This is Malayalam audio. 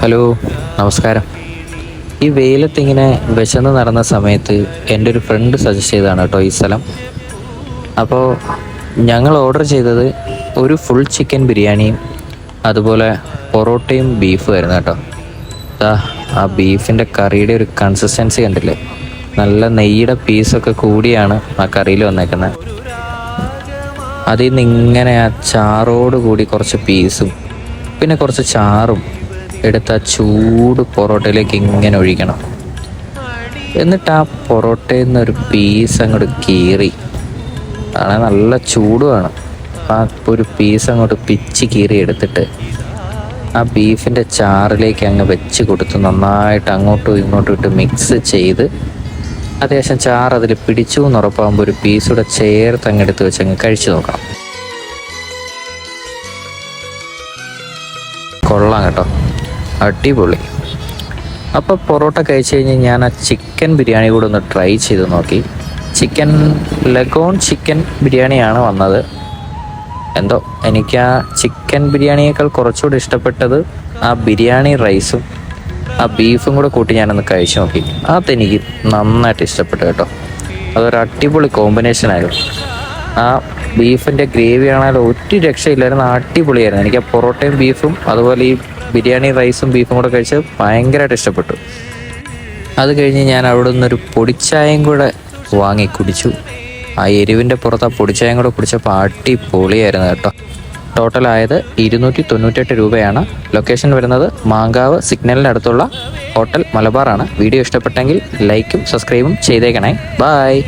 ഹലോ, നമസ്കാരം. ഈ വെയിലത്തിങ്ങനെ വിശന്ന് നടന്ന സമയത്ത് എൻ്റെ ഒരു ഫ്രണ്ട് സജസ്റ്റ് ചെയ്തതാണ് കേട്ടോ ഈ സ്ഥലം. അപ്പോൾ ഞങ്ങൾ ഓർഡർ ചെയ്തത് ഒരു ഫുൾ ചിക്കൻ ബിരിയാണിയും അതുപോലെ പൊറോട്ടയും ബീഫും ആയിരുന്നു കേട്ടോ. ആ ബീഫിൻ്റെ കറിയുടെ ഒരു കൺസിസ്റ്റൻസി കണ്ടില്ലേ, നല്ല നെയ്യുടെ പീസൊക്കെ കൂടിയാണ് ആ കറിയിൽ വന്നേക്കുന്നത്. അതിൽ നിന്ന് ഇങ്ങനെ ആ ചാറോട് കൂടി കുറച്ച് പീസും പിന്നെ കുറച്ച് ചാറും എടുത്ത് ആ ചൂട് പൊറോട്ടയിലേക്ക് ഇങ്ങനെ ഒഴിക്കണം. എന്നിട്ട് ആ പൊറോട്ടയിൽ നിന്ന് ഒരു പീസ് അങ്ങോട്ട് കീറി, ആണെങ്കിൽ നല്ല ചൂടുമാണ്, ആ ഒരു പീസ് അങ്ങോട്ട് പിച്ച് കീറി എടുത്തിട്ട് ആ ബീഫിൻ്റെ ചാറിലേക്ക് അങ്ങ് വെച്ച് കൊടുത്ത് നന്നായിട്ട് അങ്ങോട്ടും ഇങ്ങോട്ടും ഇട്ട് മിക്സ് ചെയ്ത് അത്യാവശ്യം ചാറ് അതിൽ പിടിച്ചു എന്ന് ഉറപ്പാകുമ്പോൾ ഒരു പീസൂടെ ചേർത്ത് അങ്ങെടുത്ത് വെച്ച് അങ്ങ് കഴിച്ചു നോക്കണം. കൊള്ളാം കേട്ടോ, അടിപൊളി. അപ്പോൾ പൊറോട്ട കഴിച്ച് കഴിഞ്ഞ് ഞാൻ ആ ചിക്കൻ ബിരിയാണി കൂടെ ഒന്ന് ട്രൈ ചെയ്ത് നോക്കി. ചിക്കൻ ലഗോൺ ചിക്കൻ ബിരിയാണിയാണ് വന്നത്. എന്തോ എനിക്ക് ആ ചിക്കൻ ബിരിയാണിയേക്കാൾ കുറച്ചുകൂടി ഇഷ്ടപ്പെട്ടത് ആ ബിരിയാണി റൈസും ആ ബീഫും കൂടെ കൂട്ടി ഞാനൊന്ന് കഴിച്ചു നോക്കി. അതെനിക്ക് നന്നായിട്ട് ഇഷ്ടപ്പെട്ടു കേട്ടോ. അതൊരു അടിപൊളി കോമ്പിനേഷനായിരുന്നു. ആ ബീഫിൻ്റെ ഗ്രേവി ആണെങ്കിലും ഒരു രക്ഷയില്ലായിരുന്നു, അടിപൊളിയായിരുന്നു. എനിക്ക് ആ പൊറോട്ടയും ബീഫും അതുപോലെ ഈ ബിരിയാണി റൈസും ബീഫും കൂടെ കഴിച്ച് ഭയങ്കരമായിട്ട് ഇഷ്ടപ്പെട്ടു. അത് കഴിഞ്ഞ് ഞാൻ അവിടെ നിന്നൊരു പൊടിച്ചായയും കൂടെ വാങ്ങി കുടിച്ചു. ആ എരിവിൻ്റെ പുറത്ത് ആ പൊടിച്ചായം കൂടെ കുടിച്ചപ്പോൾ അടിപൊളിയായിരുന്നു കേട്ടോ. ടോട്ടലായത് 298 രൂപയാണ്. ലൊക്കേഷൻ വരുന്നത് മാങ്കാവ് സിഗ്നലിൻ്റെ അടുത്തുള്ള ഹോട്ടൽ മലബാറാണ്. വീഡിയോ ഇഷ്ടപ്പെട്ടെങ്കിൽ ലൈക്കും സബ്സ്ക്രൈബും ചെയ്തേക്കണേ. ബായ്.